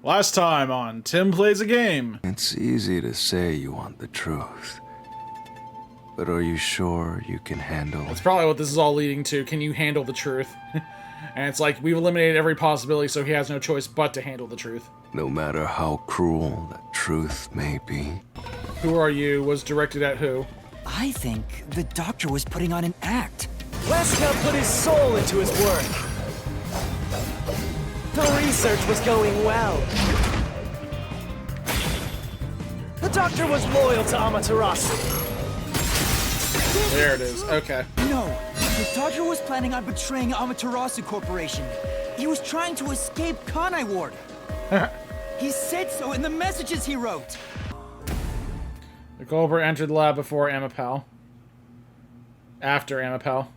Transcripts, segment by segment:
Last time on Tim Plays a Game. It's easy to say you want the truth, but are you sure you can handle it? That's probably what this is all leading to. Can you handle the truth? And it's like, we've eliminated every possibility, so he has no choice but to handle the truth. No matter how cruel that truth may be. Who Are You was directed at who? I think the doctor was putting on an act. Weska put his soul into his work. The research was going well. The doctor was loyal to Amaterasu. There it is. Okay. No, the doctor was planning on betraying Amaterasu Corporation. He was trying to escape Kanai Ward. He said so in the messages he wrote. The culprit entered the lab before Amapal. After Amapal.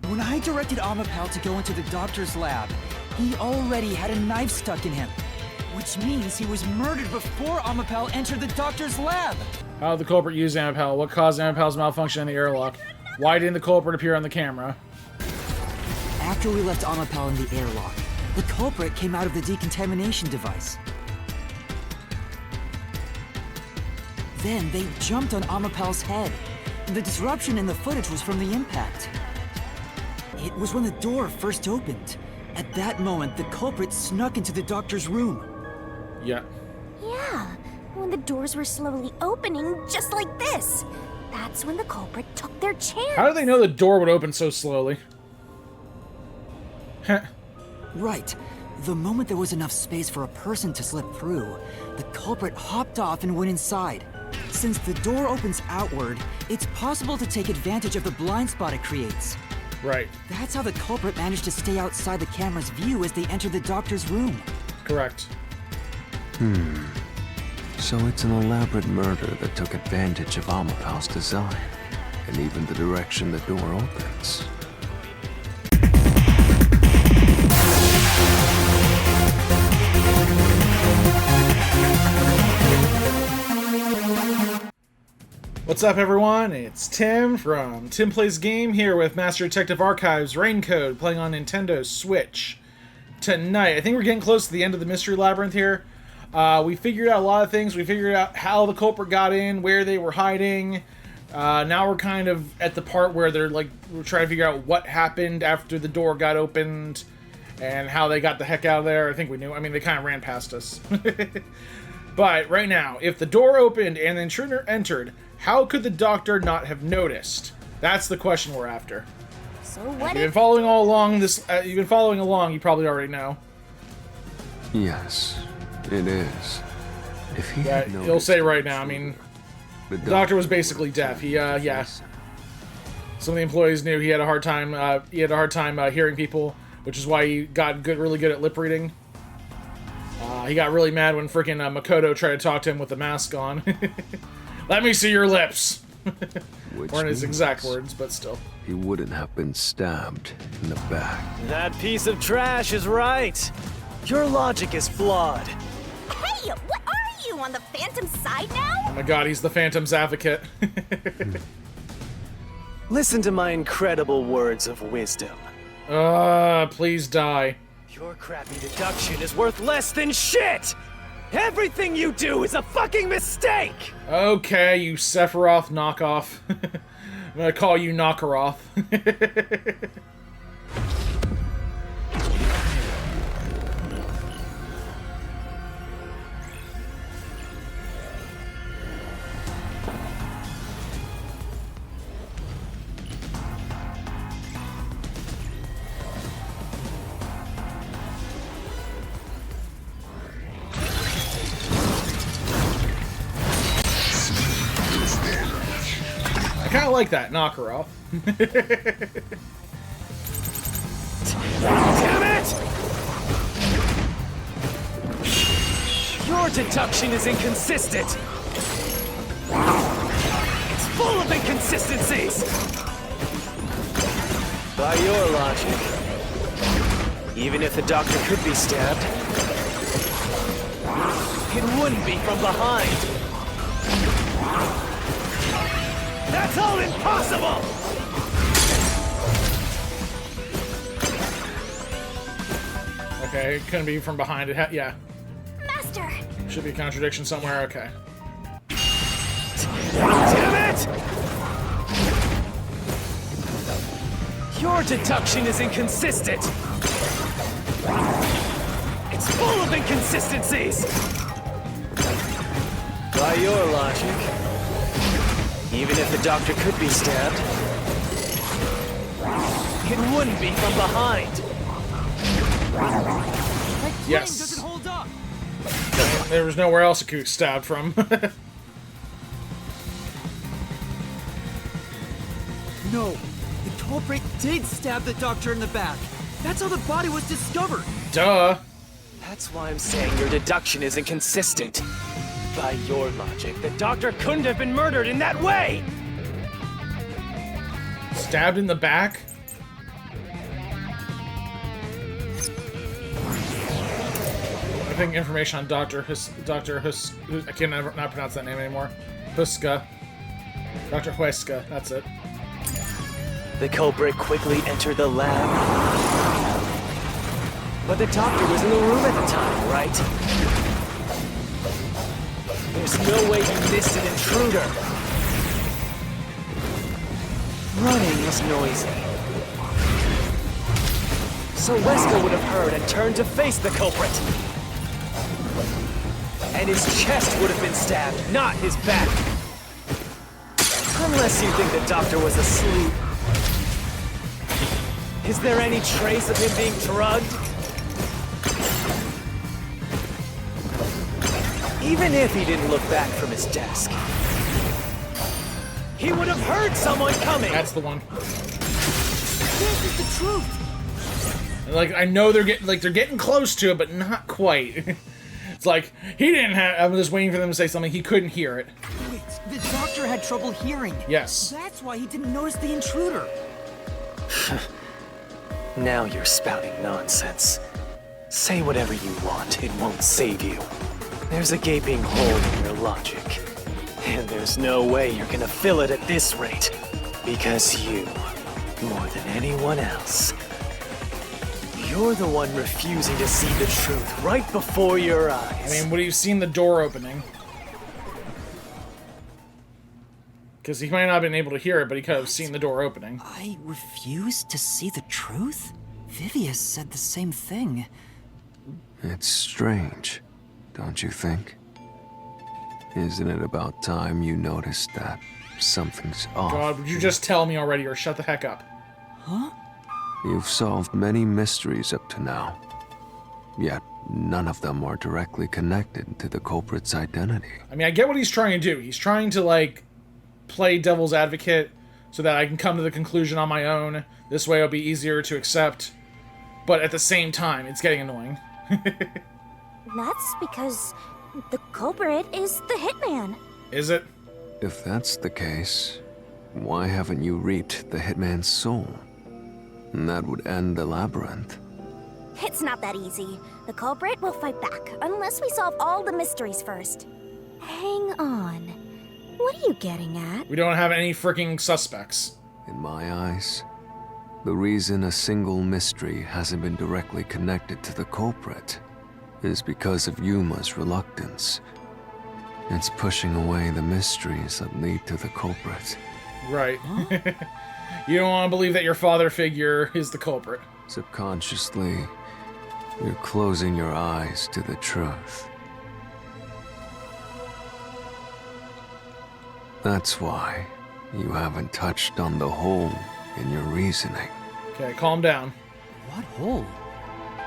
When I directed Amapal to go into the doctor's lab, he already had a knife stuck in him. Which means he was murdered before Amapal entered the doctor's lab. How did the culprit use Amapal? What caused Amapal's malfunction in the airlock? Why didn't the culprit appear on the camera? After we left Amapal in the airlock, the culprit came out of the decontamination device. Then they jumped on Amapal's head. The disruption in the footage was from the impact. It was when the door first opened. At that moment, the culprit snuck into the doctor's room. Yeah. Yeah, when the doors were slowly opening, just like this. That's when the culprit took their chance. How did they know the door would open so slowly? Right. The moment there was enough space for a person to slip through, the culprit hopped off and went inside. Since the door opens outward, it's possible to take advantage of the blind spot it creates. Right. That's how the culprit managed to stay outside the camera's view as they entered the doctor's room. Correct. So it's an elaborate murder that took advantage of Amapal's design, and even the direction the door opens. What's up, everyone? It's Tim from Tim Plays Game here with Master Detective Archives RAINCODE playing on Nintendo Switch tonight. I think we're getting close to the end of the Mystery Labyrinth here. We figured out a lot of things. We figured out how the culprit got in, where they were hiding. Now we're kind of at the part where we're trying to figure out what happened after the door got opened and how they got the heck out of there. I think we knew. I mean, they kind of ran past us. But right now, if the door opened and the intruder entered, how could the doctor not have noticed? That's the question we're after. So If what you've been following all along you've been following along, you probably already know. Yes, it is. If he Yeah, had noticed he'll say right now. I mean, the the doctor was basically deaf. He, yeah. Some of the employees knew he had a hard time. Hearing people, which is why he got really good at lip reading. He got really mad when freaking Makoto tried to talk to him with the mask on. Let me see your lips. Weren't his exact words, but still. He wouldn't have been stabbed in the back. That piece of trash is right. Your logic is flawed. Hey, what are you, on the Phantom side now? Oh my god, he's the Phantom's advocate. Listen to my incredible words of wisdom. Please die. Your crappy deduction is worth less than shit! Everything you do is a fucking mistake! Okay, you Sephiroth knockoff. I'm gonna call you Knockeroth. I kind of like that, Knockeroff. Damn it! Your deduction is inconsistent! It's full of inconsistencies! By your logic, even if the doctor could be stabbed, it wouldn't be from behind. That's all impossible! Okay, it couldn't be from behind it. Yeah. doctor. Should be a contradiction somewhere. Okay. Damn it! Your deduction is inconsistent. It's full of inconsistencies. By your logic, even if the doctor could be stabbed, it wouldn't be from behind. Yes. Doesn't hold up. There was nowhere else it could be stabbed from. No, the culprit did stab the doctor in the back. That's how the body was discovered. Duh. That's why I'm saying your deduction is inconsistent. By your logic, the doctor couldn't have been murdered in that way! Stabbed in the back? I think information on Dr. Hus... I can never not pronounce that name anymore. Huska. Dr. Huesca, that's it. The culprit quickly entered the lab. But the doctor was in the room at the time, right? There's no way you missed an intruder. Running is noisy. So Wesker would have heard and turned to face the culprit. And his chest would have been stabbed, not his back. Unless you think the doctor was asleep. Is there any trace of him being drugged? Even if he didn't look back from his desk, he would have heard someone coming! That's the one. This is the truth. Like, I know they're getting close to it, but not quite. It's like, he didn't have... I was just waiting for them to say something. He couldn't hear it. Wait, the doctor had trouble hearing. Yes. That's why he didn't notice the intruder. Now you're spouting nonsense. Say whatever you want, it won't save you. There's a gaping hole in your logic. And there's no way you're gonna fill it at this rate. Because you, more than anyone else, you're the one refusing to see the truth right before your eyes. I mean, would he have seen the door opening? Because he might not have been able to hear it, but he could have seen the door opening. I refused to see the truth? Vivius said the same thing. It's strange, don't you think? Isn't it about time you noticed that something's off? God, would you just tell me already or shut the heck up? Huh? You've solved many mysteries up to now, yet none of them are directly connected to the culprit's identity. I mean, I get what he's trying to do. He's trying to, like, play devil's advocate so that I can come to the conclusion on my own. This way it'll be easier to accept. But at the same time, it's getting annoying. That's because the culprit is the hitman. Is it? If that's the case, why haven't you reaped the hitman's soul? And that would end the labyrinth. It's not that easy. The culprit will fight back, unless we solve all the mysteries first. Hang on. What are you getting at? We don't have any freaking suspects. In my eyes, the reason a single mystery hasn't been directly connected to the culprit is because of Yuma's reluctance. It's pushing away the mysteries that lead to the culprit. Right. You don't want to believe that your father figure is the culprit. Subconsciously, you're closing your eyes to the truth. That's why you haven't touched on the hole in your reasoning. Okay, calm down. What hole?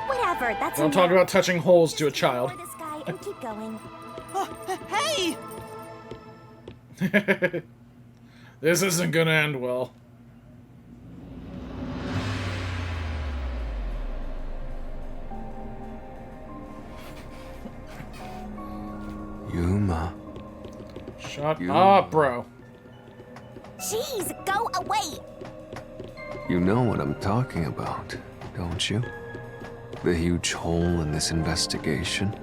Whatever, that's Don't talk about touching holes to a child. Ignore this guy and keep going. Hey! This isn't gonna end well. Yuma. Shut You- up, bro. Jeez, go away! You know what I'm talking about, don't you? The huge hole in this investigation.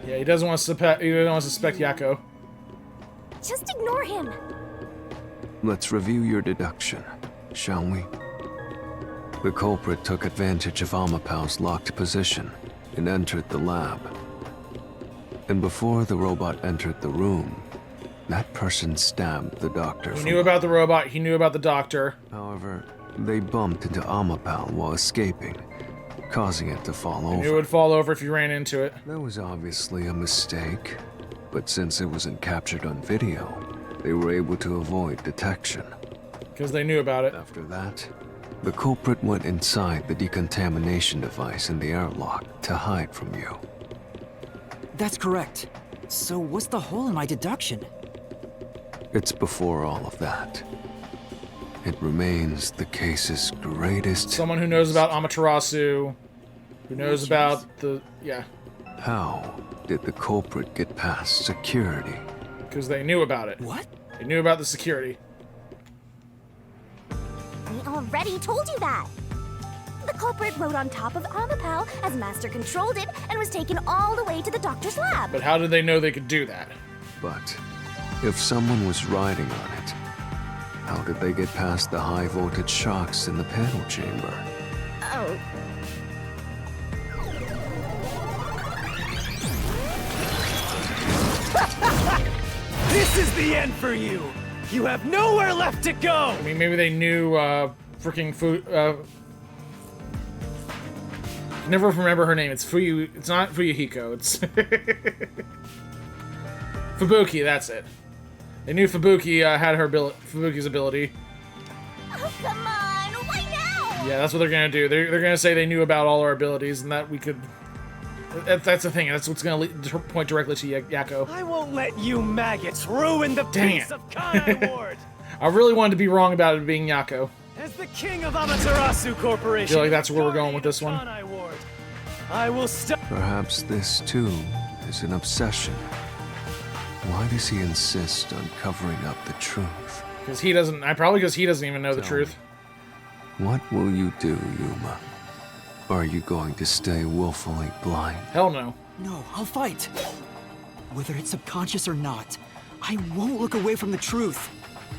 Yeah, he doesn't want to suspect Yakko. Just ignore him. Let's review your deduction, shall we? The culprit took advantage of Amapau's locked position and entered the lab. And before the robot entered the room, that person stabbed the doctor. He knew about the robot, he knew about the doctor. However, they bumped into Amapal while escaping, causing it to fall over. He knew it would fall over if you ran into it. That was obviously a mistake, but since it wasn't captured on video, they were able to avoid detection. Because they knew about it. After that, the culprit went inside the decontamination device in the airlock to hide from you. That's correct. So what's the hole in my deduction? It's before all of that. It remains the case's greatest... Someone who knows about Amaterasu, who knows about the... yeah. How did the culprit get past security? Because they knew about it. What? They knew about the security. We already told you that. The culprit rode on top of Amapal as Master controlled it and was taken all the way to the doctor's lab. But how did they know they could do that? But if someone was riding on it, how did they get past the high voltage shocks in the panel chamber? Oh. This is the end for you! You have nowhere left to go! I mean, maybe they knew, freaking I never remember her name. It's Fuyu. It's not Fuyuhiko. It's Fubuki. That's it. They knew Fubuki had her Fubuki's ability. Oh, come on! Why now? Yeah, that's what they're gonna do. They're gonna say they knew about all our abilities and that we could. That's the thing. That's what's gonna point directly to Yakko. I won't let you maggots ruin the Dang peace it. of Kanai Ward! I really wanted to be wrong about it being Yakko. As the king of Amaterasu Corporation, I feel like that's where we're going with this one. Kanai Ward, I will stop. Perhaps this, too, is an obsession. Why does he insist on covering up the truth? Because he doesn't. Probably because he doesn't even know the Tell truth. me, what will you do, Yuma? Are you going to stay willfully blind? Hell no. No, I'll fight. Whether it's subconscious or not, I won't look away from the truth.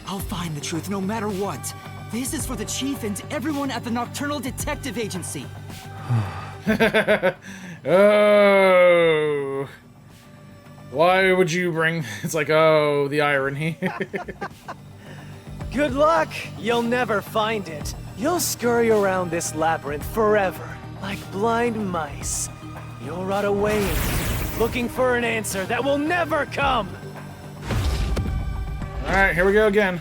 I'll find the truth no matter what. This is for the Chief and everyone at the Nocturnal Detective Agency. Oh. Why would you bring... It's like, oh, the irony. Good luck! You'll never find it. You'll scurry around this labyrinth forever, like blind mice. You'll rot away in it, looking for an answer that will never come! Alright, here we go again.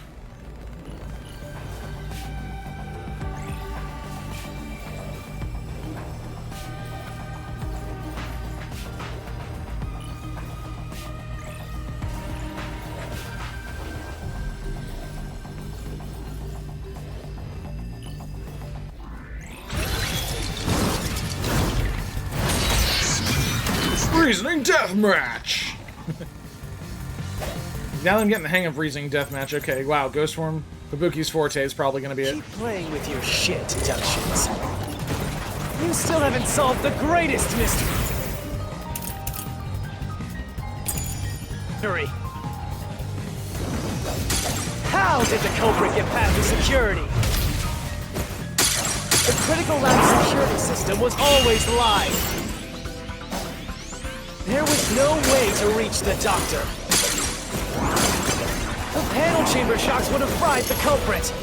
Reasoning Deathmatch! Now that I'm getting the hang of Reasoning Deathmatch, okay, wow, Ghost Form, Fubuki's forte is probably gonna be it. Keep playing with your shit deductions. You still haven't solved the greatest mystery. How did the culprit get past the security? The critical lab security system was always live. There was no way to reach the doctor. The panel chamber shocks would have fried the culprit.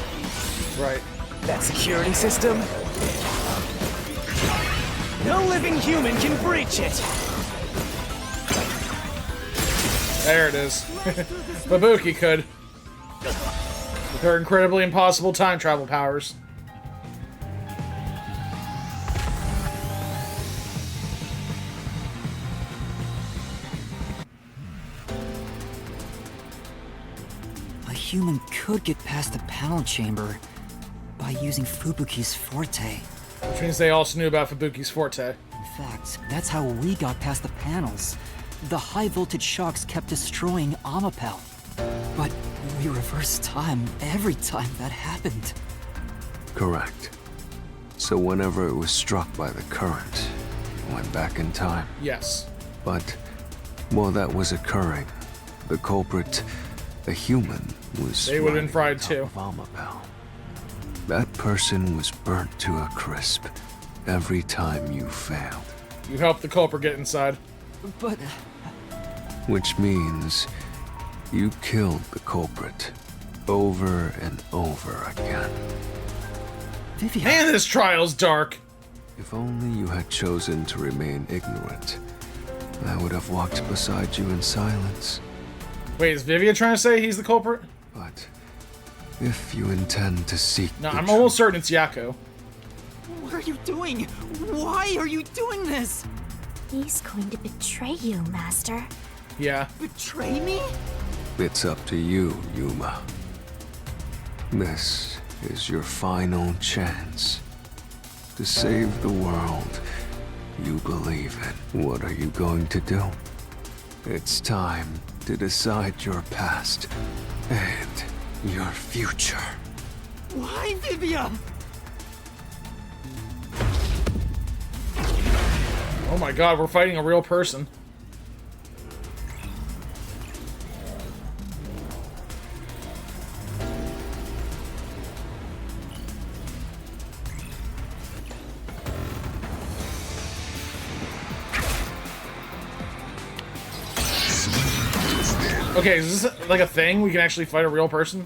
Right. That security system? No living human can breach it. There it is. Fubuki could. With her incredibly impossible time travel powers. A human could get past the panel chamber by using Fubuki's forte. Which means they also knew about Fubuki's forte. In fact, that's how we got past the panels. The high voltage shocks kept destroying Amapal. But we reversed time every time that happened. Correct. So whenever it was struck by the current, it went back in time. Yes. But while that was occurring, the culprit, a human, was They would've been riding fried on top too. of Amapal. That person was burnt to a crisp every time you failed. You helped the culprit get inside. But Which means you killed the culprit over and over again. Vivian. Man, this trial's dark. If only you had chosen to remain ignorant, I would have walked beside you in silence. Wait, is Vivia trying to say he's the culprit? But if you intend to seek No, the I'm truth, almost certain it's Yakko. What are you doing? Why are you doing this? He's going to betray you, Master. Yeah. Betray me? it's up to you, Yuma. This is your final chance to save the world you believe in. What are you going to do? It's time to decide your past and your future. Why, Vivia? Oh my god, we're fighting a real person. Okay, is this like a thing? We can actually fight a real person?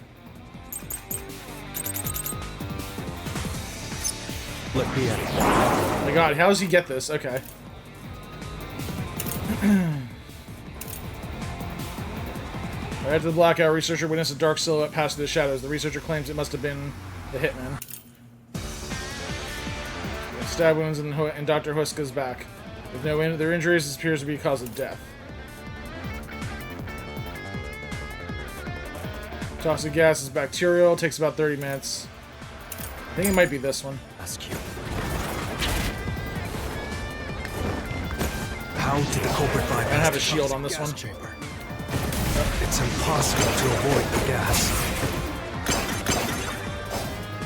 Let me at it. Oh my god, how does he get this? Okay. Right after the blackout, researcher witnessed a dark silhouette pass through the shadows. The researcher claims it must have been the hitman. Stab wounds in Dr. Huska's back. With no their injuries, this appears to be a cause of death. Toxic gas is bacterial. Takes about 30 minutes. I think it might be this one. Ask you. How did the culprit bypass I have a the shield on toxic this gas one. chamber? It's impossible to avoid the gas.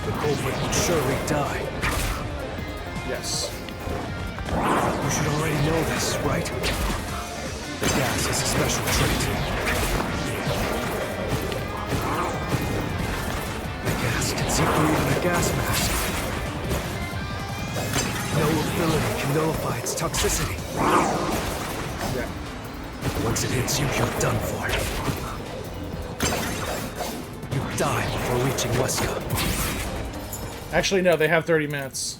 The culprit would surely die. Yes. You should already know this, right? The gas is a special trait. The gas can see through even a gas mask. No ability can nullify its toxicity. Yeah. Once it hits you, you're done for. You die before reaching Weska. Actually, no, they have 30 minutes.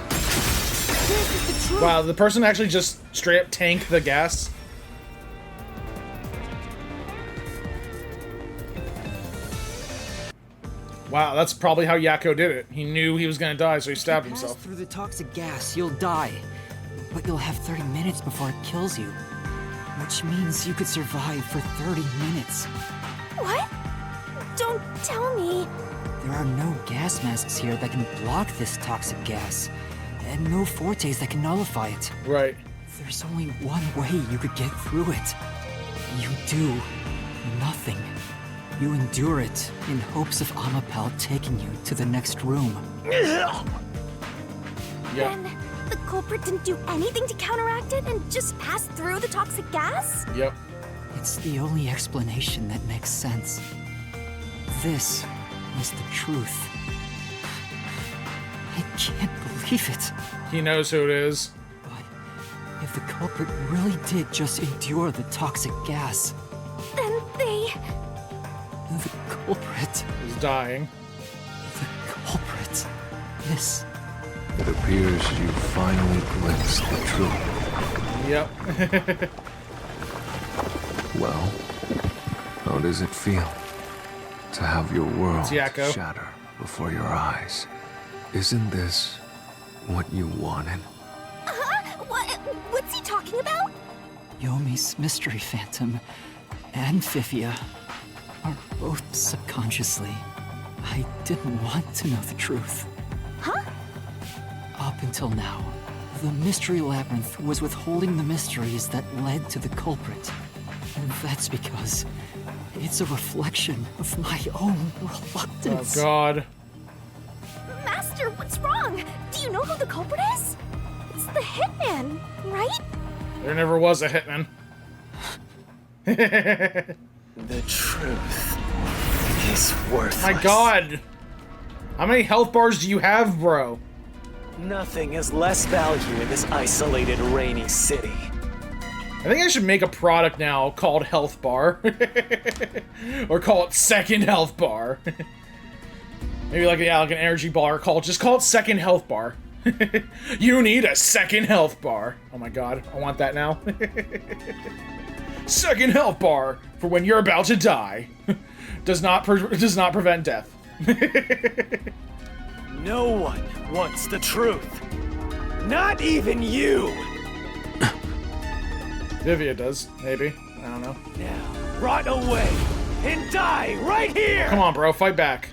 This is the truth. Wow, the person actually just straight up tanked the gas. Wow, that's probably how Yakko did it. He knew he was gonna die, so he stabbed Pass himself. through the toxic gas, you'll die. But you'll have 30 minutes before it kills you. Which means you could survive for 30 minutes. What? Don't tell me. There are no gas masks here that can block this toxic gas. And no fortes that can nullify it. Right. There's only one way you could get through it. You do nothing. You endure it in hopes of Amapal taking you to the next room. Yeah. Then the culprit didn't do anything to counteract it and just passed through the toxic gas? Yep. It's the only explanation that makes sense. This is the truth. I can't believe it. He knows who it is. But if the culprit really did just endure the toxic gas, Then they... the culprit, He's dying. the culprit is... It appears you finally glimpsed the truth. Yep. Well, how does it feel to have your world It's Yakko. shatter before your eyes? Isn't this what you wanted? What's he talking about? Yomi's mystery phantom and Fifia are both subconsciously. I didn't want to know the truth. Huh? Up until now, the Mystery Labyrinth was withholding the mysteries that led to the culprit. And that's because it's a reflection of my own Oh reluctance. god. Master, what's wrong? Do you know who the culprit is? It's the hitman, right? There never was a hitman. The truth is worthless. My god. How many health bars do you have, bro? Nothing has less value in this isolated, rainy city I think I should make a product now called Health Bar. Or call it Second Health Bar. Maybe like, yeah, like an energy bar just call it Second Health Bar. You need a second health bar. Oh my god, I want that now. Second health bar for when you're about to die. Does not prevent death. No one wants the truth. Not even you! Vivia does, maybe. I don't know. Now, rot away and die right here! Come on, bro, fight back.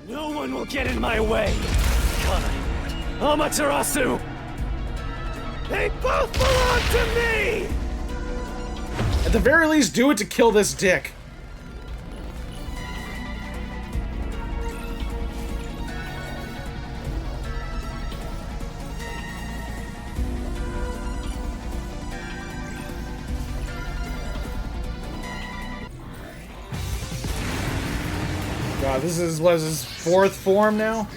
No one will get in my way. Kanai Ward, Amaterasu! They both belong to me! At the very least, do it to kill this dick. God, this is, what is his fourth form now?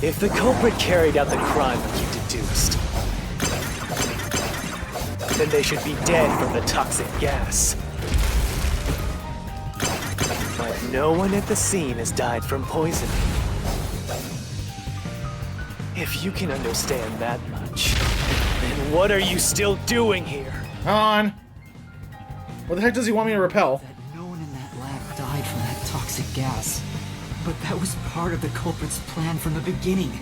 If the culprit carried out the crime that you deduced, then they should be dead from the toxic gas. But no one at the scene has died from poisoning. If you can understand that much, then what are you still doing here? Come on. What the heck does he want me to repel? That no one in that lab died from that toxic gas. But that was part of the culprit's plan from the beginning.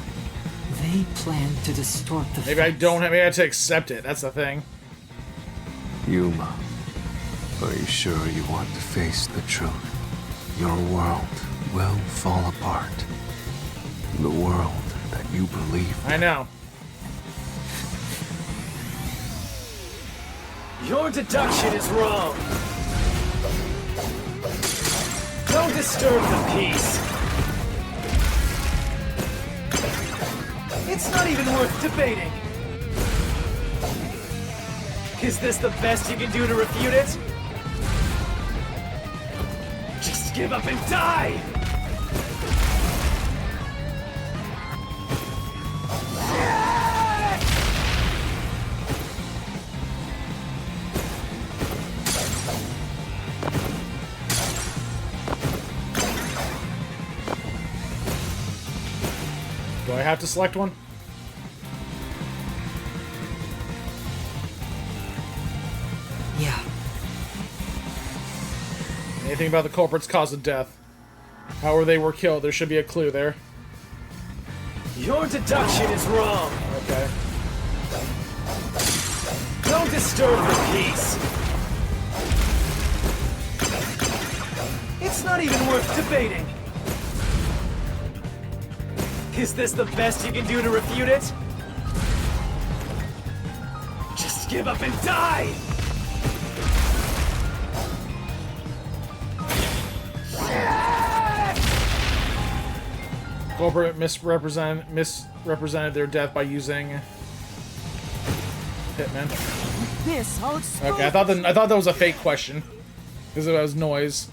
They planned to distort the Maybe I facts. don't have, maybe I have to accept it. That's the thing. Yuma, are you sure you want to face the truth? Your world will fall apart. The world that you believe in. I know. Your deduction is wrong. Don't disturb the peace. It's not even worth debating. Is this the best you can do to refute it? Just give up and die! Do I have to select one? Yeah. Anything about the culprit's cause of death? However they were killed, there should be a clue there. Your deduction is wrong. Okay. Don't disturb the peace. It's not even worth debating. Is this the best you can do to refute it? Just give up and die! Culprit misrepresented their death by using Hitman. This, I'll expose. Okay, I thought that was a fake question because it was noise.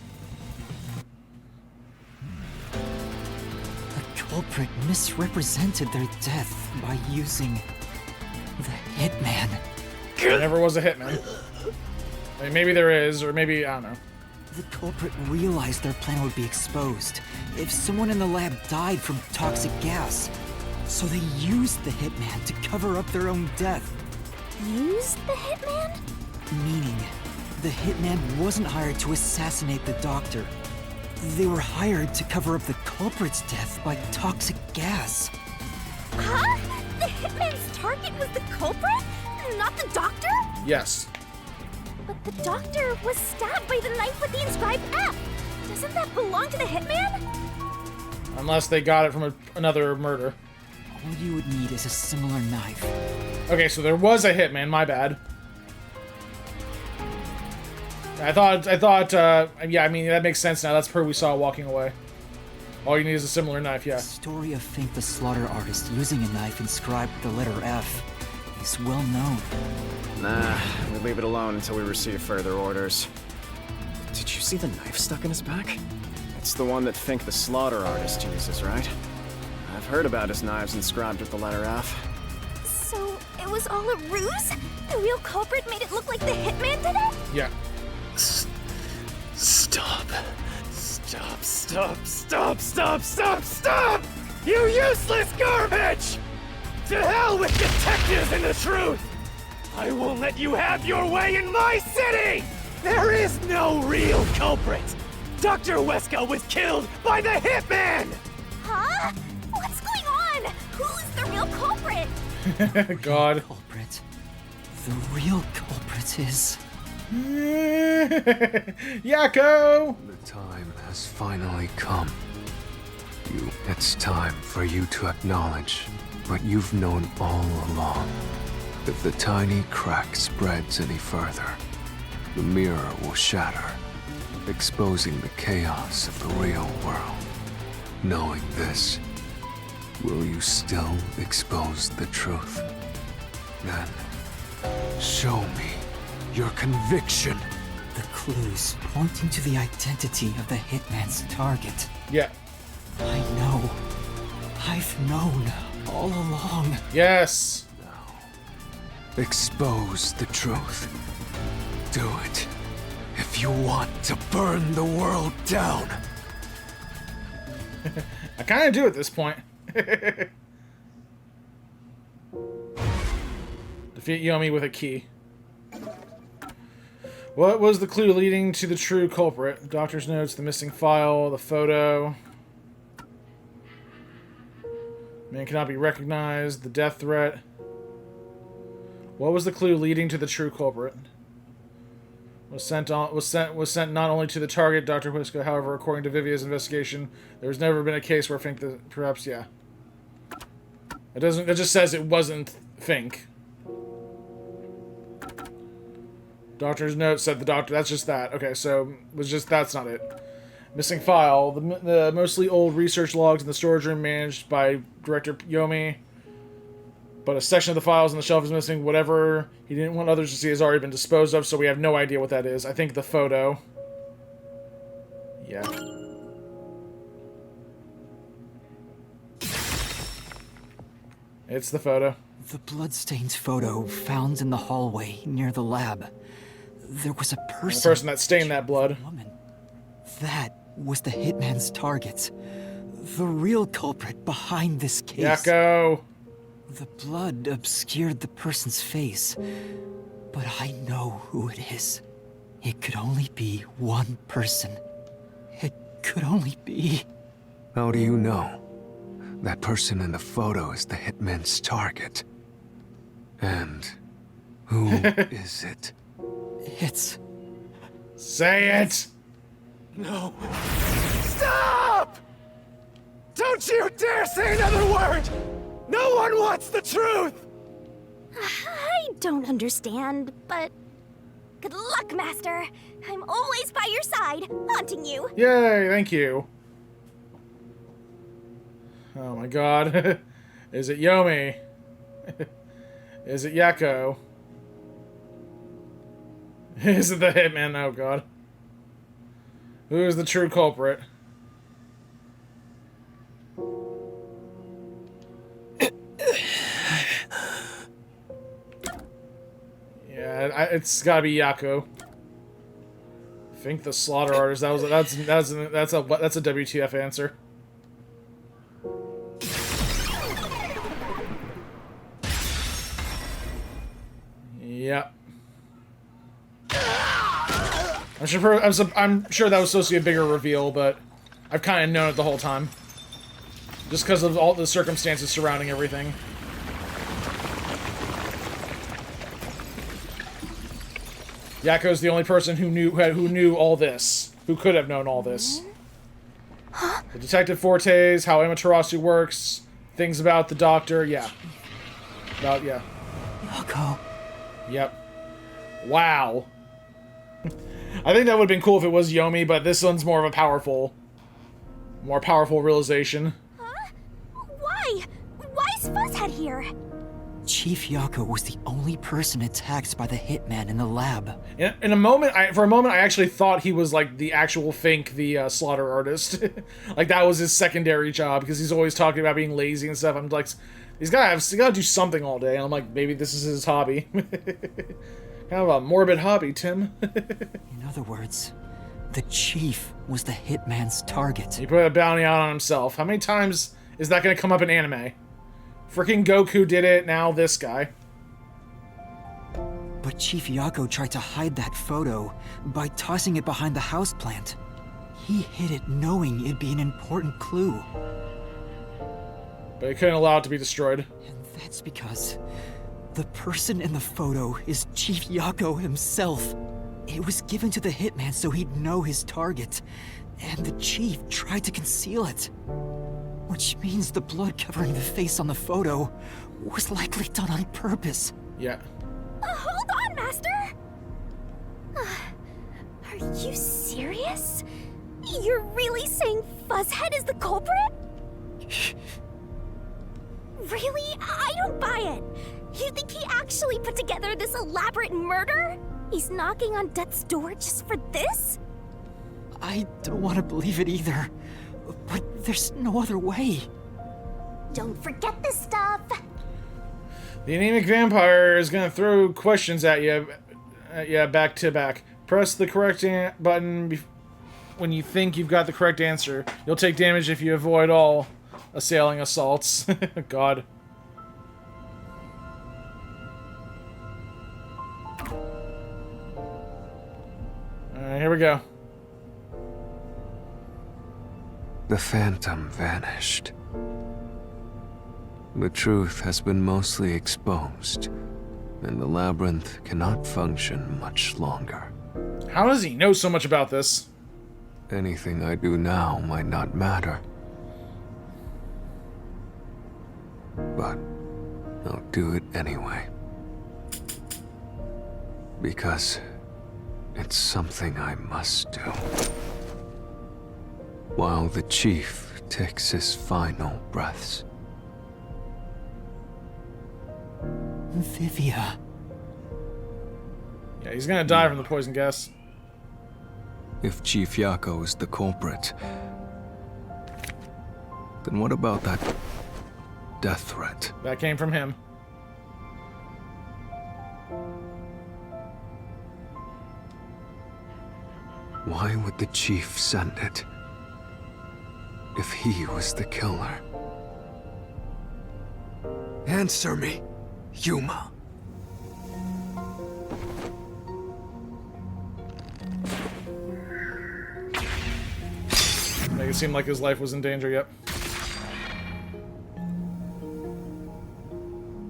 The culprit misrepresented their death by using the Hitman. There never was a Hitman. I mean, maybe there is, or maybe I don't know. The culprit realized their plan would be exposed if someone in the lab died from toxic gas. So they used the Hitman to cover up their own death. Used the Hitman? Meaning, the Hitman wasn't hired to assassinate the doctor. They were hired to cover up the culprit's death by toxic gas. Huh? The Hitman's target was the culprit? Not the doctor? Yes. But the doctor was stabbed by the knife with the inscribed F. Doesn't that belong to the Hitman? Unless they got it from another murder. All you would need is a similar knife. Okay, so there was a Hitman. My bad. I thought. Yeah, I mean that makes sense now. That's per we saw walking away. All you need is a similar knife. Yeah. The story of Fink the Slaughter Artist using a knife inscribed with the letter F is well known. Nah, we leave it alone until we receive further orders. Did you see the knife stuck in his back? It's the one that Fink the Slaughter Artist uses, right? I've heard about his knives inscribed with the letter F. So, it was all a ruse? The real culprit made it look like the hitman did it? Yeah. Stop. Stop, stop, stop, stop, stop, stop! You useless garbage! To hell with detectives and the truth! I won't let you have your way in my city! There is no real culprit! Dr. Weska was killed by the hitman! Huh? What's going on? Who's the real culprit? God. Culprit. The real culprit is... Yako! The time has finally come. It's time for you to acknowledge what you've known all along. If the tiny crack spreads any further, the mirror will shatter, exposing the chaos of the real world. Knowing this, will you still expose the truth? Then, show me your conviction. The clues pointing to the identity of the hitman's target. Yeah. I know. I've known all along. Yes. Expose the truth. Do it if you want to burn the world down. I kind of do at this point. Defeat Yomi with a key. What was the clue leading to the true culprit? Doctor's notes, the missing file, the photo. Man cannot be recognized, the death threat. What was the clue leading to the true culprit? Was sent not only to the target, Dr. Whisko. However, according to Vivia's investigation, there's never been a case where Fink, perhaps, yeah. It doesn't. It just says it wasn't Fink. Doctor's note said the doctor. That's just that. Okay, so was just that's not it. Missing file. The mostly old research logs in the storage room managed by Director Yomi. But a section of the files on the shelf is missing. Whatever he didn't want others to see has already been disposed of, so we have no idea what that is. I think the photo. Yeah. It's the photo. The bloodstains photo found in the hallway near the lab. There was a person. The person that stained that blood. Woman. That was the hitman's target. The real culprit behind this case. Yako! The blood obscured the person's face, but I know who it is. It could only be one person. It could only be... How do you know? That person in the photo is the hitman's target. And who is it? It's... Say it! No. Stop! Don't you dare say another word! No one wants the truth! I don't understand, but... Good luck, Master! I'm always by your side, haunting you! Yay, thank you. Oh my god. Is it Yomi? Is it Yako? Is it the hitman? Oh god. Who is the true culprit? Yeah, it's gotta be Yako. Think the slaughter artist. That's a WTF answer. Yep. I'm sure that was supposed to be a bigger reveal, but I've kind of known it the whole time. Just because of all the circumstances surrounding everything. Yako's the only person who knew all this. Who could have known all this. The Detective Fortes, how Amaterasu works, things about the doctor, yeah. Yeah. Yako. Yep. Wow. I think that would have been cool if it was Yomi, but this one's more of a more powerful realization. Huh? Why? Why is Fuzzhead here? Chief Yako was the only person attacked by the hitman in the lab. In a moment, for a moment, I actually thought he was like the actual Fink, the slaughter artist. Like that was his secondary job because he's always talking about being lazy and stuff. I'm like, he's gotta do something all day. And I'm like, maybe this is his hobby. Kind of a morbid hobby, Tim. In other words, the Chief was the hitman's target. He put a bounty out on himself. How many times is that gonna come up in anime? Freaking Goku did it, now this guy. But Chief Yako tried to hide that photo by tossing it behind the houseplant. He hid it knowing it'd be an important clue. But he couldn't allow it to be destroyed. And that's because the person in the photo is Chief Yako himself. It was given to the hitman so he'd know his target, and the Chief tried to conceal it. Which means the blood covering the face on the photo was likely done on purpose. Yeah. Hold on, Master! Are you serious? You're really saying Fuzzhead is the culprit? Really? I don't buy it. You think he actually put together this elaborate murder? He's knocking on death's door just for this? I don't want to believe it either. But there's no other way. Don't forget this stuff. The anemic vampire is gonna throw questions at you, back to back. Press the correct button when you think you've got the correct answer. You'll take damage if you avoid all assailing assaults. God. Alright, here we go. The phantom vanished. The truth has been mostly exposed, and the labyrinth cannot function much longer. How does he know so much about this? Anything I do now might not matter. But I'll do it anyway. Because it's something I must do. While the Chief takes his final breaths. Vivia. Yeah, he's gonna die from the poison gas. If Chief Yako is the culprit, then what about that death threat? That came from him. Why would the Chief send it? If he was the killer. Answer me, Yuma. Make it seem like his life was in danger, yep.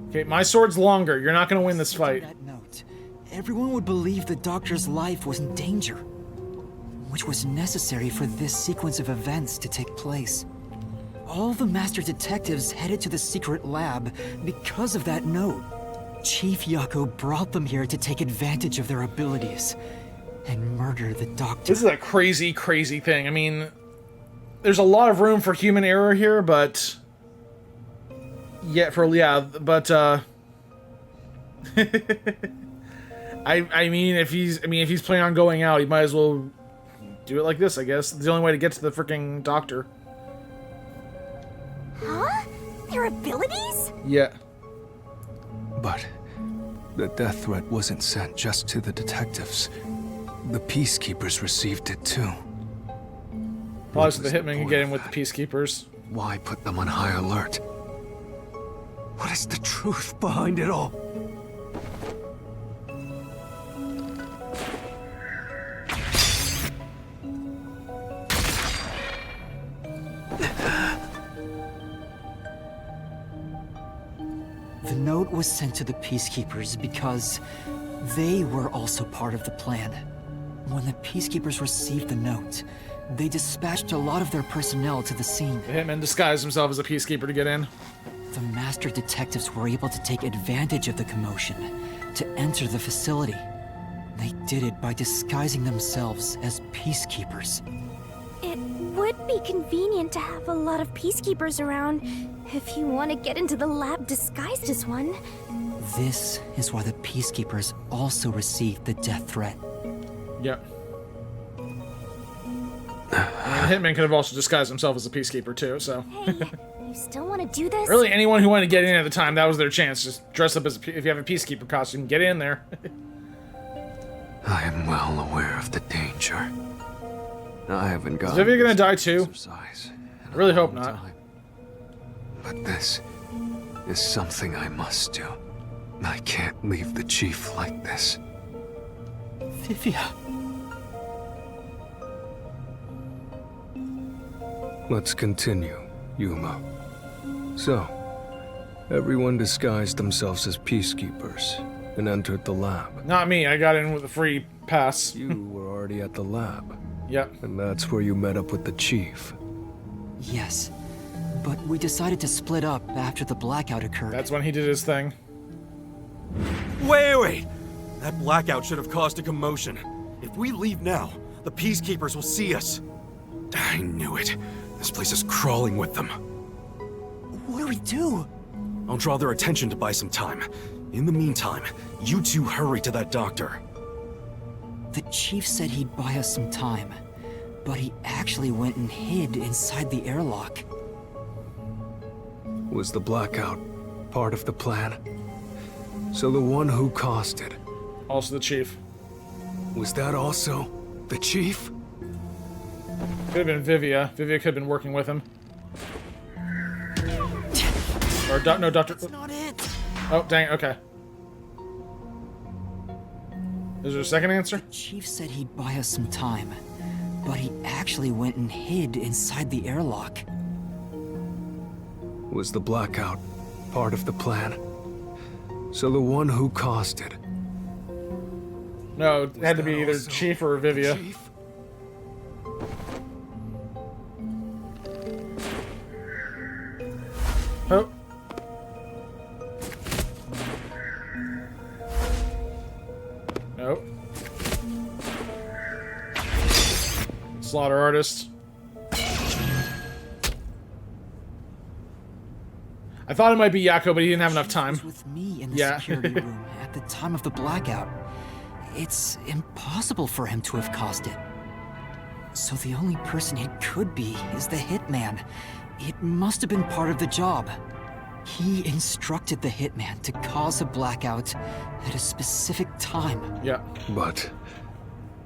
Okay, my sword's longer. You're not gonna win this fight. That note, everyone would believe the doctor's life was in danger, which was necessary for this sequence of events to take place. All the master detectives headed to the secret lab because of that note. Chief Yako brought them here to take advantage of their abilities and murder the doctor. This is a crazy, crazy thing. I mean, there's a lot of room for human error here, but I mean, if he's planning on going out, he might as well do it like this, I guess. It's the only way to get to the freaking doctor. Huh? Their abilities? Yeah. But the death threat wasn't sent just to the detectives. The peacekeepers received it too. Probably so the hitman can get in with the peacekeepers. Why put them on high alert? What is the truth behind it all? The note was sent to the peacekeepers because they were also part of the plan. When the peacekeepers received the note, they dispatched a lot of their personnel to the scene. The hitman disguised himself as a peacekeeper to get in. The master detectives were able to take advantage of the commotion to enter the facility. They did it by disguising themselves as peacekeepers. It would would be convenient to have a lot of peacekeepers around if you want to get into the lab disguised as one. This is why the peacekeepers also received the death threat. Yep. I mean, Hitman could have also disguised himself as a peacekeeper too, so. Hey, you still want to do this? Really, anyone who wanted to get in at the time, that was their chance. Just dress up as if you have a peacekeeper costume, get in there. I am well aware of the danger. I haven't got. Is Vivian gonna die too? I really hope not. Time. But this is something I must do. I can't leave the chief like this. Vivia. Let's continue, Yuma. So, everyone disguised themselves as peacekeepers and entered the lab. Not me, I got in with a free pass. You were already at the lab. Yep. And that's where you met up with the chief. Yes, but we decided to split up after the blackout occurred. That's when he did his thing. Wait! That blackout should have caused a commotion. If we leave now, the peacekeepers will see us. I knew it. This place is crawling with them. What do we do? I'll draw their attention to buy some time. In the meantime, you two hurry to that doctor. The chief said he'd buy us some time, but he actually went and hid inside the airlock. Was the blackout part of the plan? So the one who caused it, Also the chief. was that also the chief? Could have been Vivia. Vivia could have been working with him. Or no, Doctor. That's not it. Oh, dang. Okay. Is there a second answer? The chief said he'd buy us some time, but he actually went and hid inside the airlock. Was the blackout part of the plan? So the one who caused it, No, it had to be either also Chief or the Vivia. chief? Oh. Nope. Slaughter artist. I thought it might be Yako, but he didn't have enough time. He was with me in the Yeah. security room at the time of the blackout. It's impossible for him to have caused it. So the only person it could be is the hitman. It must have been part of the job. He instructed the hitman to cause a blackout at a specific time. Yeah. But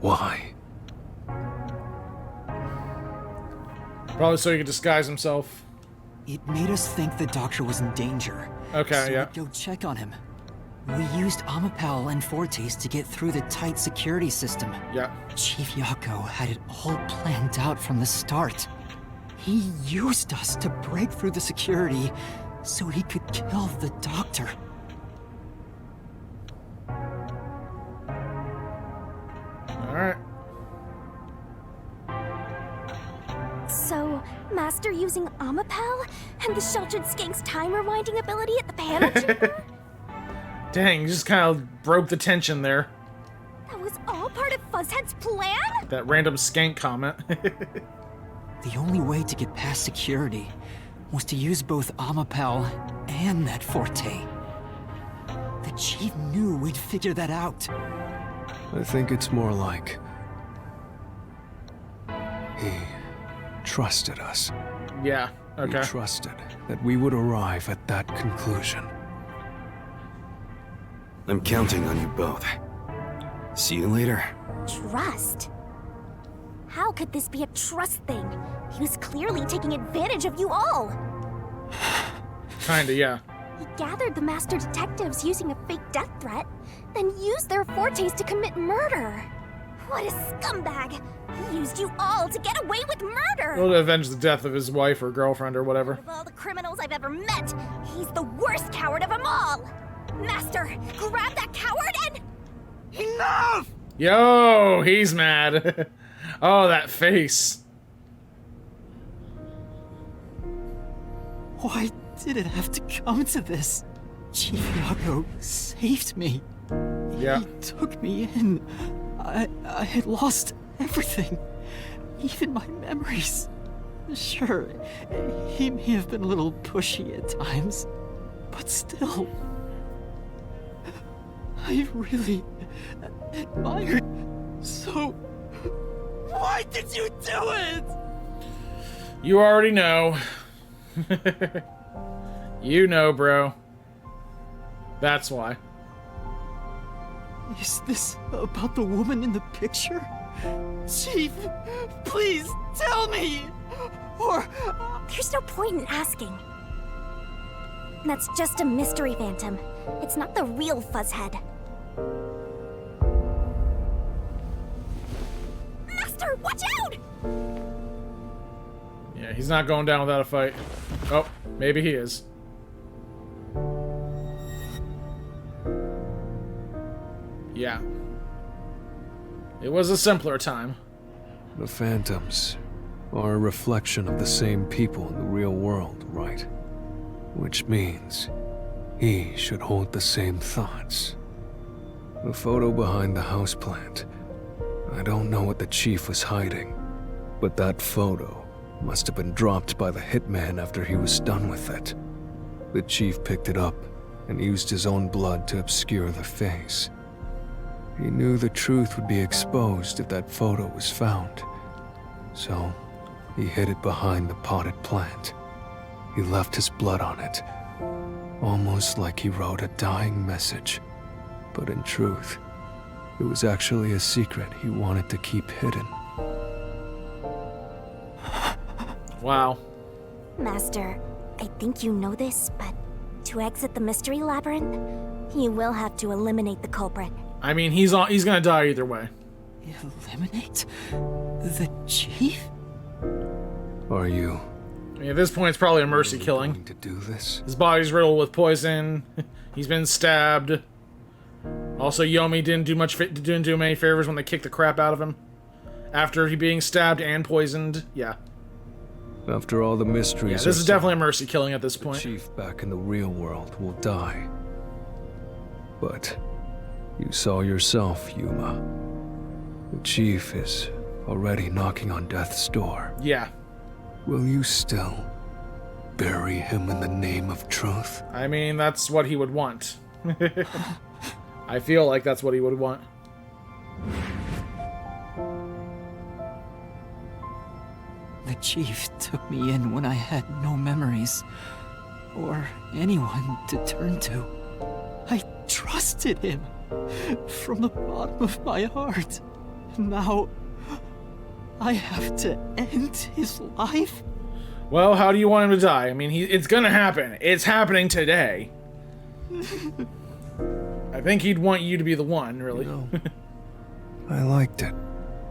why? Probably so he could disguise himself. It made us think the doctor was in danger. Okay, so yeah. we'd go check on him. We used Amapal and Fortes to get through the tight security system. Yeah. Chief Yako had it all planned out from the start. He used us to break through the security so he could kill the doctor. Alright. So, Master using Amapal and the Sheltered Skank's time rewinding ability at the panel chamber? Dang, you just kind of broke the tension there. That was all part of Fuzzhead's plan? That random skank comment. The only way to get past security was to use both Amapal and that Forte. The chief knew we'd figure that out. I think it's more like he trusted us. Yeah, okay. He trusted that we would arrive at that conclusion. I'm counting on you both. See you later. Trust? How could this be a trust thing? He was clearly taking advantage of you all. Kinda, yeah. He gathered the master detectives using a fake death threat, then used their fortes to commit murder. What a scumbag! He used you all to get away with murder! Well, to avenge the death of his wife or girlfriend or whatever. Of all the criminals I've ever met, he's the worst coward of them all! Master, grab that coward and... Enough! Yo, he's mad. Oh, that face. Why did it have to come to this? Chief Yako saved me. Yeah. He took me in. I had lost everything. Even my memories. Sure, he may have been a little pushy at times, but still, I really admired. So, why did you do it? You already know. You know, bro. That's why. Is this about the woman in the picture? Chief, please tell me! Or... There's no point in asking. That's just a mystery phantom. It's not the real Fuzzhead. Master, watch out! Yeah, he's not going down without a fight. Oh, maybe he is. Yeah. It was a simpler time. The phantoms are a reflection of the same people in the real world, right? Which means he should hold the same thoughts. The photo behind the houseplant. I don't know what the chief was hiding, but that photo must have been dropped by the hitman after he was done with it. The chief picked it up and used his own blood to obscure the face. He knew the truth would be exposed if that photo was found, so he hid it behind the potted plant. He left his blood on it, almost like he wrote a dying message. But in truth, it was actually a secret he wanted to keep hidden. Wow. Master, I think you know this, but to exit the Mystery Labyrinth, you will have to eliminate the culprit. I mean, he's gonna die either way. Eliminate the chief? Are you I mean, at this point, it's probably a mercy killing. going to do this? His body's riddled with poison. He's been stabbed. Also, Yomi didn't do him any favors when they kicked the crap out of him. After he being stabbed and poisoned. Yeah. After all the mysteries, Yeah, this is definitely a mercy killing at this the point. chief back in the real world will die. But you saw yourself, Yuma. The chief is already knocking on death's door. Yeah. Will you still bury him in the name of truth? I mean, that's what he would want. I feel like that's what he would want. The chief took me in when I had no memories, or anyone to turn to. I trusted him from the bottom of my heart. Now, I have to end his life? Well, how do you want him to die? I mean, it's gonna happen. It's happening today. I think he'd want you to be the one, really. You know, I liked it,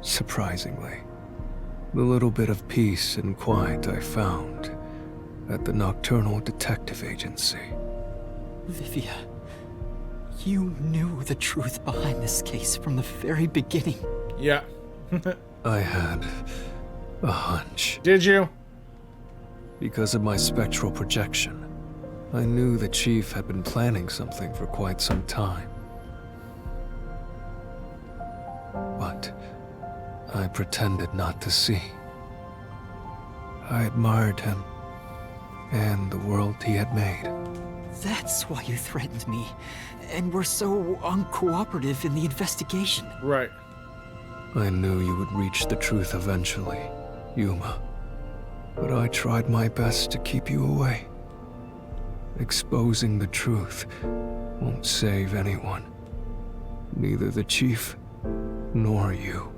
surprisingly. The little bit of peace and quiet I found at the Nocturnal Detective Agency. Vivia, you knew the truth behind this case from the very beginning. Yeah. I had a hunch. Did you? Because of my spectral projection, I knew the chief had been planning something for quite some time. But I pretended not to see. I admired him and the world he had made. That's why you threatened me, and were so uncooperative in the investigation. Right. I knew you would reach the truth eventually, Yuma. But I tried my best to keep you away. Exposing the truth won't save anyone. Neither the chief nor you.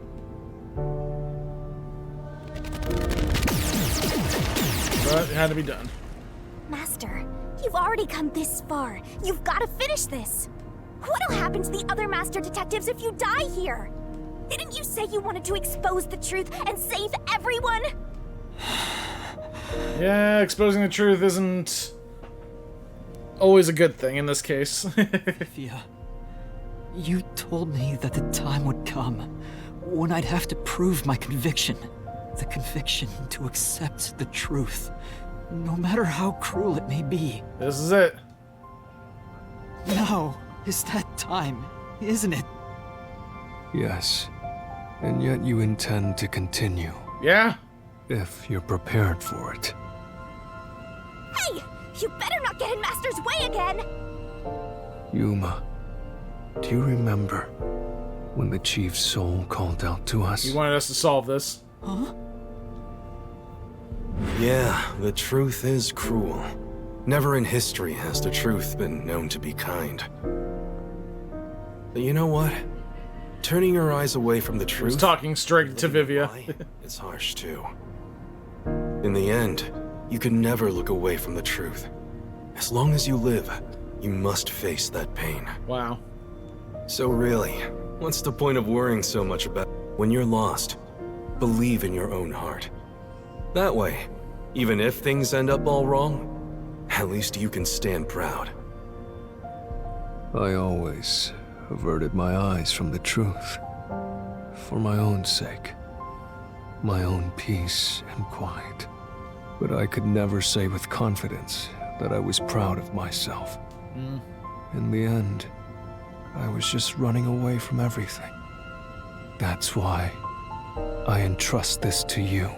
But it had to be done. Master, you've already come this far. You've got to finish this. What'll happen to the other master detectives if you die here? Didn't you say you wanted to expose the truth and save everyone? Yeah, exposing the truth isn't always a good thing in this case. Vivia, you told me that the time would come when I'd have to prove my conviction. The conviction to accept the truth, no matter how cruel it may be. This is it. Now is that time, isn't it? Yes, and yet you intend to continue. Yeah? if you're prepared for it. Hey! You better not get in Master's way again! Yuma, do you remember when the Chief's soul called out to us? He wanted us to solve this. Huh? Yeah, the truth is cruel. Never in history has the truth been known to be kind. But you know what? Turning your eyes away from the He truth... was talking straight to Vivia. It's harsh too. In the end, you can never look away from the truth. As long as you live, you must face that pain. Wow. So really, what's the point of worrying so much about... When you're lost, believe in your own heart. That way, even if things end up all wrong, at least you can stand proud. I always averted my eyes from the truth. For my own sake. My own peace and quiet. But I could never say with confidence that I was proud of myself. In the end, I was just running away from everything. That's why I entrust this to you.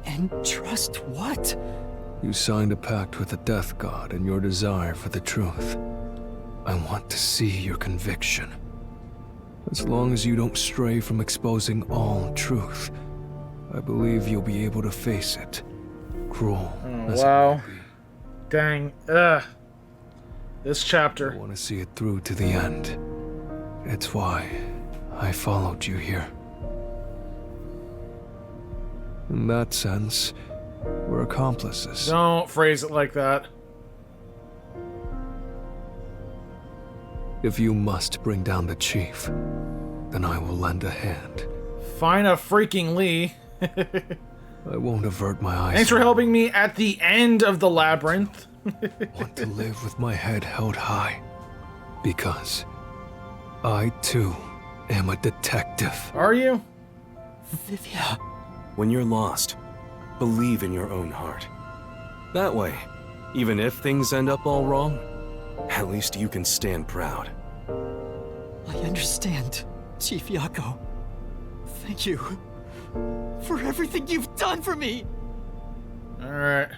And trust what? You signed a pact with the Death God in your desire for the truth. I want to see your conviction. As long as you don't stray from exposing all truth, I believe you'll be able to face it. Cruel as Wow. it may be. Dang. This I chapter. want to see it through to the end. It's why I followed you here. In that sense, we're accomplices. Don't phrase it like that. If you must bring down the chief, then I will lend a hand. Fine a freaking Lee. I won't avert my eyes. Thanks for helping me at the end of the labyrinth. I want to live with my head held high. Because I, too, am a detective. Are you? Vivia. When you're lost, believe in your own heart. That way, even if things end up all wrong, at least you can stand proud. I understand, Chief Yako. Thank you for everything you've done for me. Alright.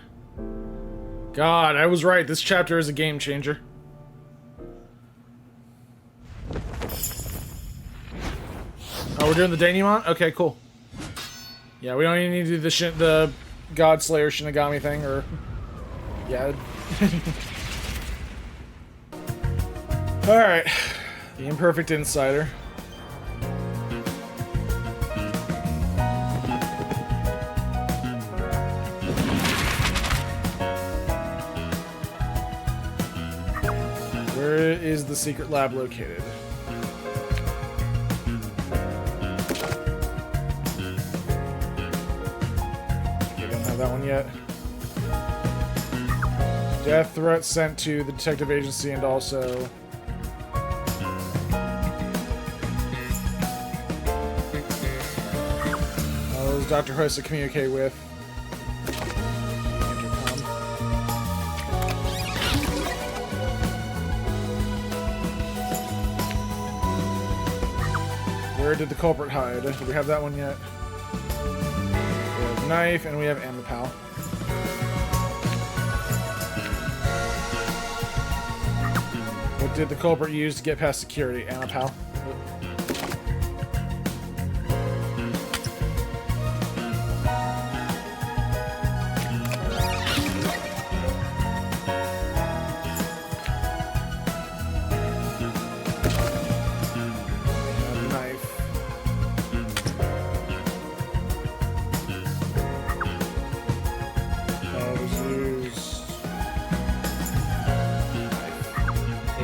God, I was right. This chapter is a game changer. Oh, we're doing the denouement? Okay, cool. Yeah, we don't even need to do the God Slayer Shinigami thing, or... Yeah. Alright. The Imperfect Insider. Where is the secret lab located? Okay, don't have that one yet. Death threat sent to the detective agency and also... Those Dr. Host to communicate with. Intercom. Where did the culprit hide? Do we have that one yet? We have knife and we have Amapal. What did the culprit use to get past security? Amapal.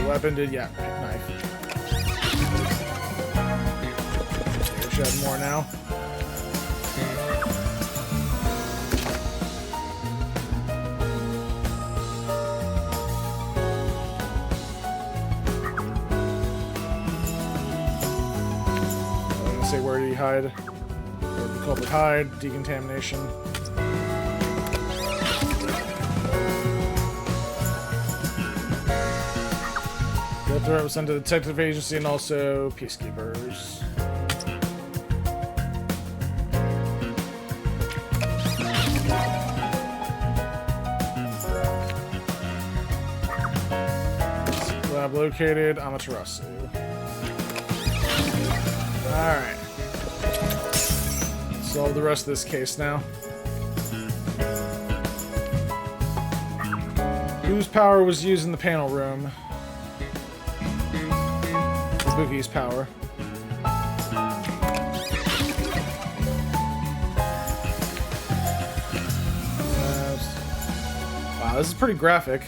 Weapon did, yeah, knife. We should have more now. I'm gonna say, where did he hide? Where did the culprit hide? Decontamination. The threat was sent to the detective agency and also peacekeepers. Lab located. Amaterasu. Alright. Solve the rest of this case now. Whose power was used in the panel room? Kabuki's power. Wow, this is pretty graphic.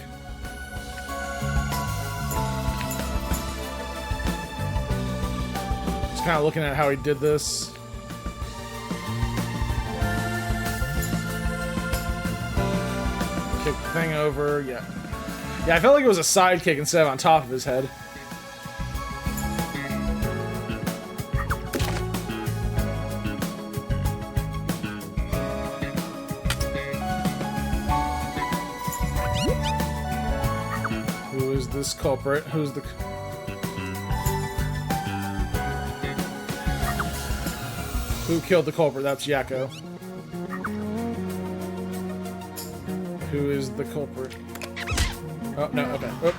Just kind of looking at how he did this. Kick the thing over, yeah. Yeah, I felt like it was a sidekick instead of on top of his head. Who is this culprit? Who's the... Who killed the culprit? That's Yakko. Who is the culprit? Oh, no, okay. Oh.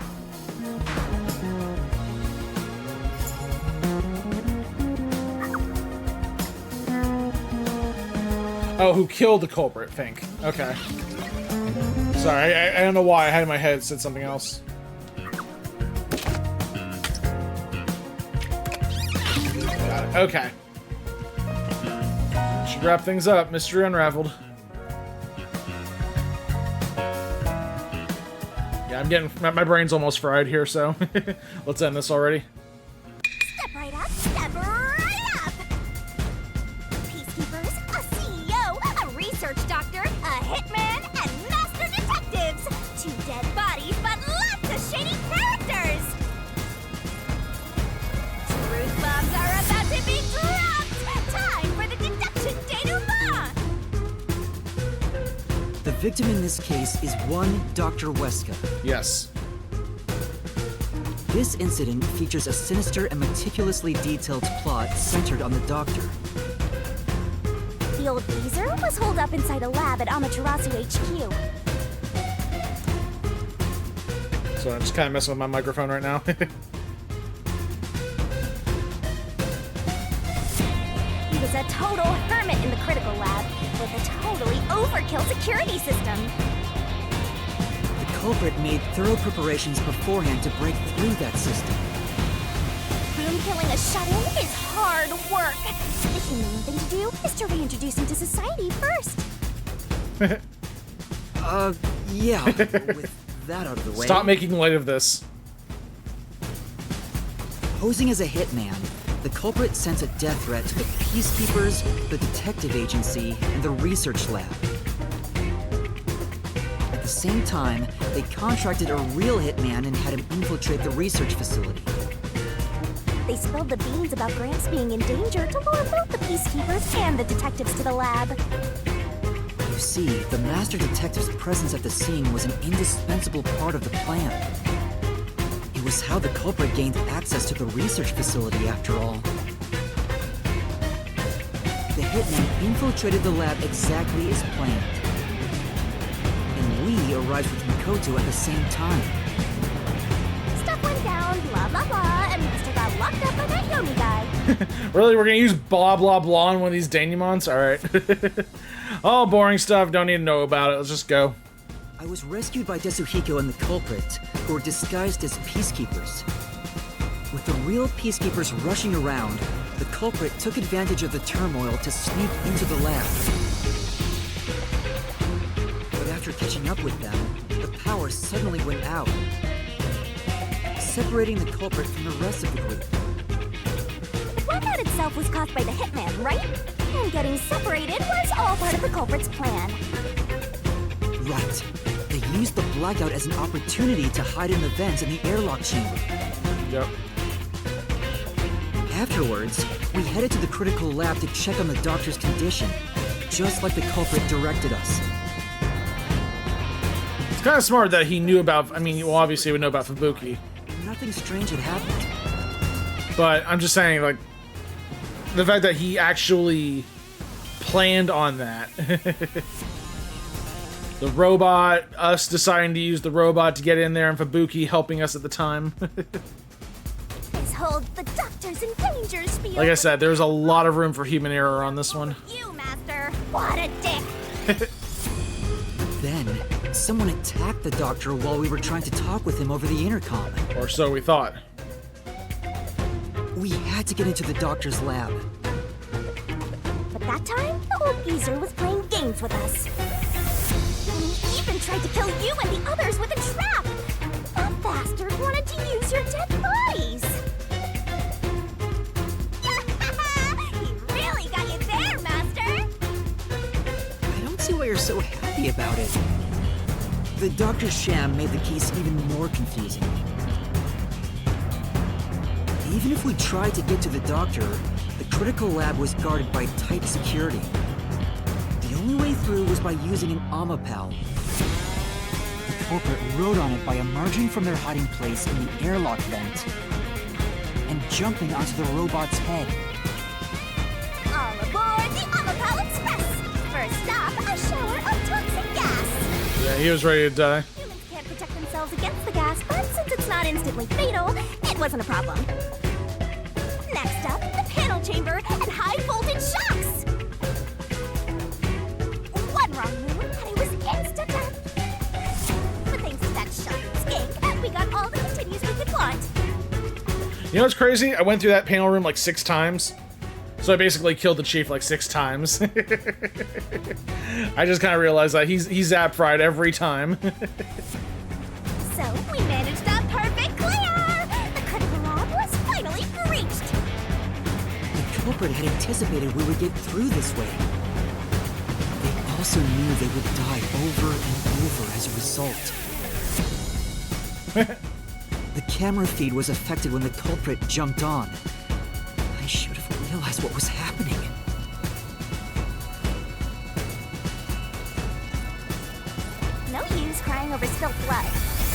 Oh, who killed the culprit, Fink. Okay. Sorry, I don't know why I had in my head it said something else. Got it. Okay. Should wrap things up. Mystery unraveled. Yeah, I'm getting... My brain's almost fried here, so... Let's end this already. Step right up, step right up! Peacekeepers, a CEO, a research doctor, a hitman, and master detectives! 2 dead bodies, but lots of shady characters! Truth bombs are about to be dropped! Time for the deduction denouement! The victim in this case is one Dr. Weska. Yes. This incident features a sinister and meticulously detailed plot centered on the doctor. The old geezer was holed up inside a lab at Amaterasu HQ. So I'm just kind of messing with my microphone right now. He was a total hermit in the critical lab, with a totally overkill security system. The culprit made thorough preparations beforehand to break through that system. Boom killing a shut-in is hard work. The humane thing to do is to reintroduce him to society first. Yeah, with that out of the way. Stop making light of this. Posing as a hitman, the culprit sent a death threat to the Peacekeepers, the detective agency, and the research lab. At the same time, they contracted a real hitman and had him infiltrate the research facility. They spilled the beans about Gramps being in danger to lure both the Peacekeepers and the detectives to the lab. You see, the Master Detective's presence at the scene was an indispensable part of the plan. It was how the culprit gained access to the research facility, after all. The hitman infiltrated the lab exactly as planned. And we arrived with Mikoto at the same time. Stuff went down, blah blah blah, and Master got locked up by that Yomi guy. Really? We're gonna use blah blah blah on one of these denouements? Alright. All boring stuff, don't need to know about it. Let's just go. I was rescued by Tetsuhiko and the culprit, who were disguised as peacekeepers. With the real peacekeepers rushing around, the culprit took advantage of the turmoil to sneak into the lab. But after catching up with them, the power suddenly went out, separating the culprit from the rest of the group. The blackout itself was caused by the hitman, right? And getting separated was all part of the culprit's plan. Right. They used the blackout as an opportunity to hide in the vents in the airlock chamber. Yep. Afterwards, we headed to the critical lab to check on the doctor's condition, just like the culprit directed us. It's kind of smart that he knew about... I mean, well, obviously he would know about Fubuki. Nothing strange had happened. But I'm just saying, like... The fact that he actually planned on that. The robot, us deciding to use the robot to get in there, and Fubuki helping us at the time. This holds the doctor's in danger spiel. Like I said, there's a lot of room for human error on this one. You, Master. What a dick. Then, someone attacked the doctor while we were trying to talk with him over the intercom. Or so we thought. We had to get into the doctor's lab. But that time, the old geezer was playing games with us. He even tried to kill you and the others with a trap. That bastard wanted to use your dead bodies. He really got you there, Master. I don't see why you're so happy about it. The doctor's sham made the case even more confusing. Even if we tried to get to the doctor, the critical lab was guarded by tight security. The only way through was by using an Amapal. The culprit rode on it by emerging from their hiding place in the airlock vent and jumping onto the robot's head. All aboard the Amapal Express. First stop, a shower of toxic gas. Yeah, he was ready to die. Humans can't protect themselves against the gas, but since it's not instantly fatal, it wasn't a problem. Next up, the panel chamber and high voltage shocks. One wrong move and it was instant death. But thanks to that shocking skink, we got all the continues we could want. You know what's crazy? I went through that panel room like 6 times. So I basically killed the chief like 6 times. I just kind of realized that he's zap fried every time. So we managed a perfect clear. The critical lab was finally breached. The culprit had anticipated we would get through this way. They also knew they would die over and over as a result. The camera feed was affected when the culprit jumped on. I should have realized what was happening. No use crying over spilt blood.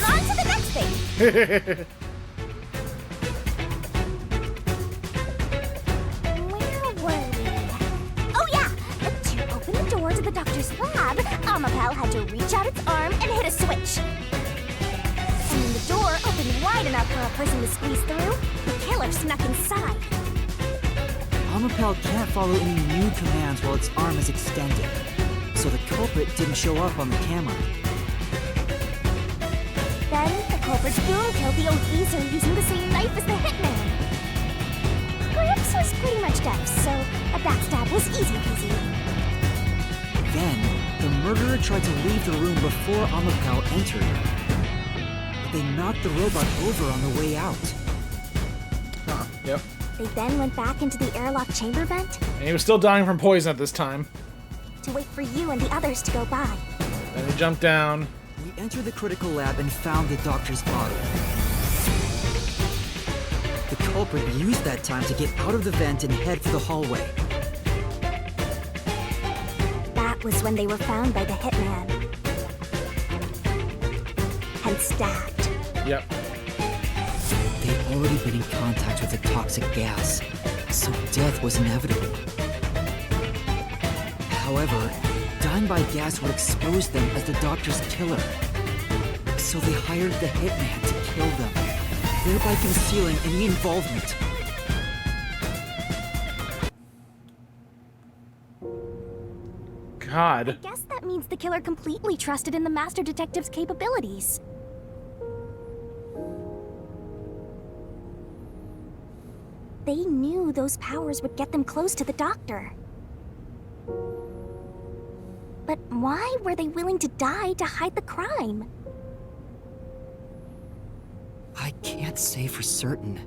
On to the next thing. Where were we? Oh yeah! To open the door to the doctor's lab, Amapal had to reach out its arm and hit a switch. And when the door opened wide enough for a person to squeeze through, the killer snuck inside. Amapal can't follow any new commands while its arm is extended, so the culprit didn't show up on the camera. Then, the culprit's boom killed the old geezer using the same knife as the hitman. Grips was pretty much deaf, so a backstab was easy peasy. Then, the murderer tried to leave the room before Amapal entered. But they knocked the robot over on the way out. Huh, yep. They then went back into the airlock chamber vent And he was still dying from poison at this time. to wait for you and the others to go by. Then he jumped down. We entered the critical lab and found the doctor's body. The culprit used that time to get out of the vent and head for the hallway. That was when they were found by the hitman. And stabbed. Yep. They'd already been in contact with the toxic gas, so death was inevitable. However, dying by gas would expose them as the doctor's killer. So they hired the hitman to kill them, thereby concealing any involvement. God. I guess that means the killer completely trusted in the Master Detective's capabilities. They knew those powers would get them close to the Doctor. But why were they willing to die to hide the crime? I can't say for certain.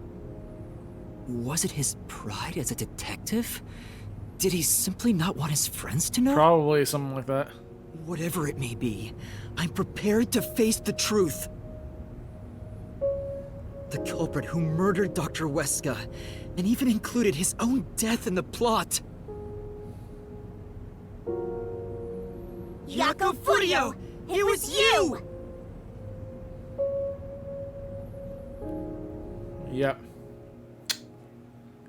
Was it his pride as a detective? Did he simply not want his friends to know? Probably something like that. Whatever it may be, I'm prepared to face the truth. The culprit who murdered Dr. Weska, and even included his own death in the plot. Yako Furio! It was you! Yep.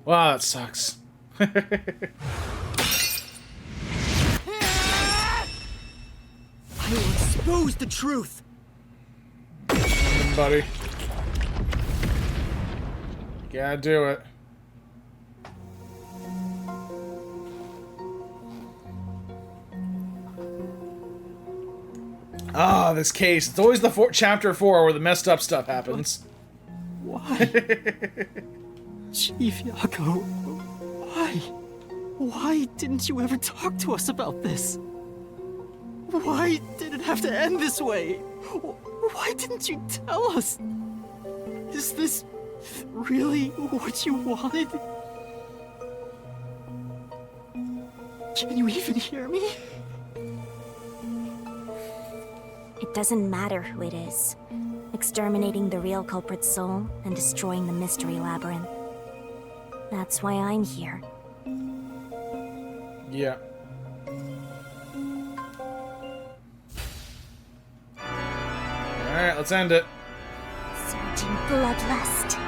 Wow, that sucks. I once Expose the truth! Buddy. Gotta do it. Ah, this case. It's always the chapter 4 where the messed up stuff happens. Why? Chief Yako, why? Why didn't you ever talk to us about this? Why did it have to end this way? Why didn't you tell us? Is this really what you wanted? Can you even hear me? It doesn't matter who it is. Exterminating the real culprit's soul and destroying the Mystery Labyrinth. That's why I'm here. Yeah. Alright, let's end it. Surging bloodlust.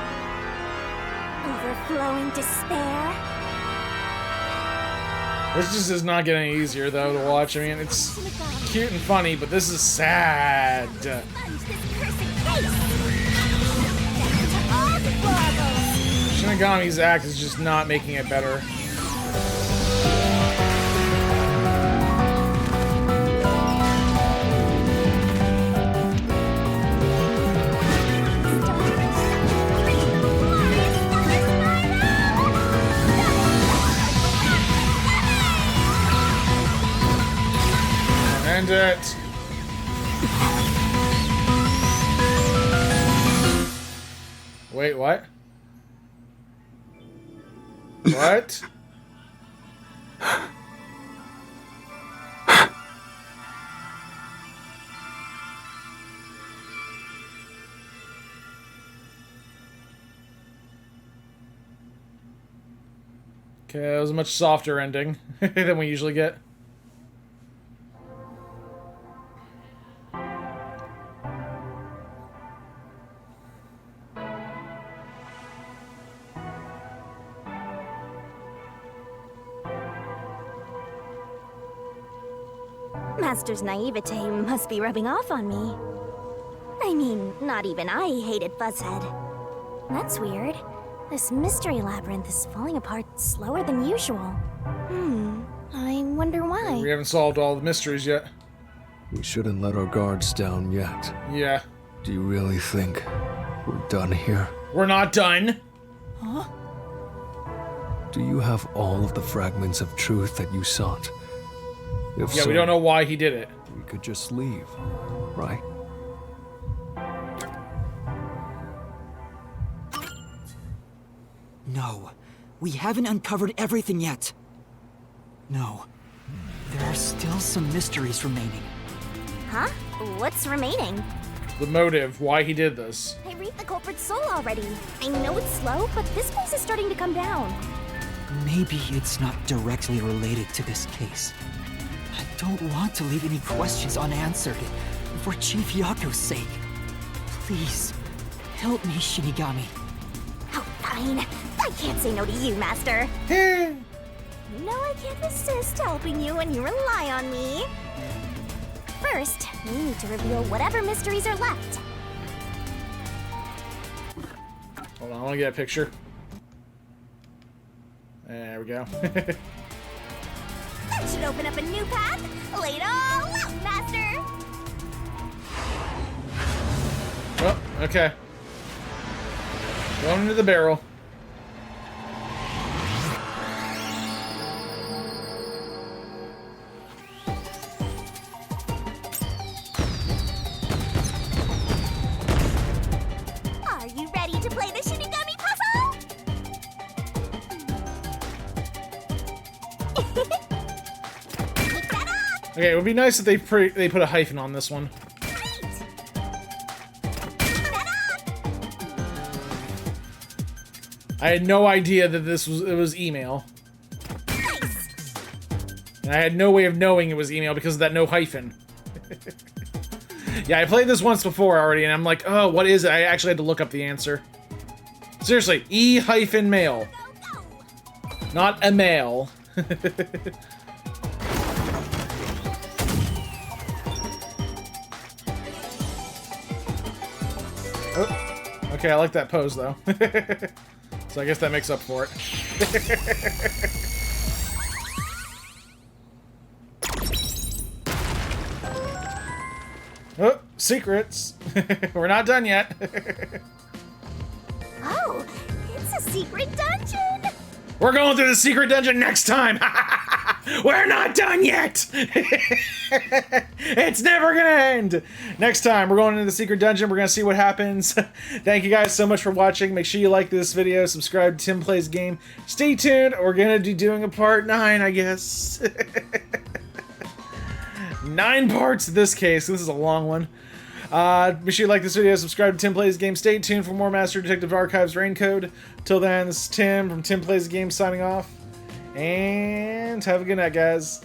Overflowing despair. This just is not getting any easier, though, to watch. I mean, it's cute and funny, but this is sad. Shinigami's act is just not making it better. End it. Wait, what? What? Okay, that was a much softer ending than we usually get. Master's naivete must be rubbing off on me. I mean, not even I hated Fuzzhead. That's weird. This Mystery Labyrinth is falling apart slower than usual. I wonder why. We haven't solved all the mysteries yet. We shouldn't let our guards down yet. Yeah. Do you really think we're done here? We're not done. Huh? Do you have all of the fragments of truth that you sought? If Yeah, so, we don't know why he did it. we could just leave, right? No, we haven't uncovered everything yet. No, there are still some mysteries remaining. Huh? What's remaining? The motive, why he did this. I reaped the culprit's soul already. I know it's slow, but this place is starting to come down. Maybe it's not directly related to this case. I don't want to leave any questions unanswered, for Chief Yako's sake. Please, help me, Shinigami. Oh, fine. I can't say no to you, Master. No, I can't resist helping you when you rely on me. First, we need to reveal whatever mysteries are left. Hold on, I want to get a picture. There we go. That should open up a new path. Lay it all out, Master. Oh, okay. Going into the barrel. Are you ready to play the Shinigami puzzle? Pick that up. Okay, it would be nice if they put a hyphen on this one. I had no idea that it was email. And I had no way of knowing it was email because of that no hyphen. Yeah, I played this once before already, and I'm like, oh, what is it? I actually had to look up the answer. Seriously, E-mail. Not a mail. Oh, okay, I like that pose, though. So I guess that makes up for it. Oh, secrets. We're not done yet. Oh, it's a secret dungeon! We're going through the secret dungeon next time. We're not done yet. It's never gonna end. Next time, we're going into the secret dungeon. We're gonna see what happens. Thank you guys so much for watching. Make sure you like this video. Subscribe to Tim Plays Game. Stay tuned. We're gonna be doing a part 9, I guess. 9 parts in this case. This is a long one. Make sure you like this video, subscribe to Tim Plays Game. Stay tuned for more Master Detective Archives RAINCODE. Till then, this is Tim from Tim Plays Game signing off. And have a good night, guys.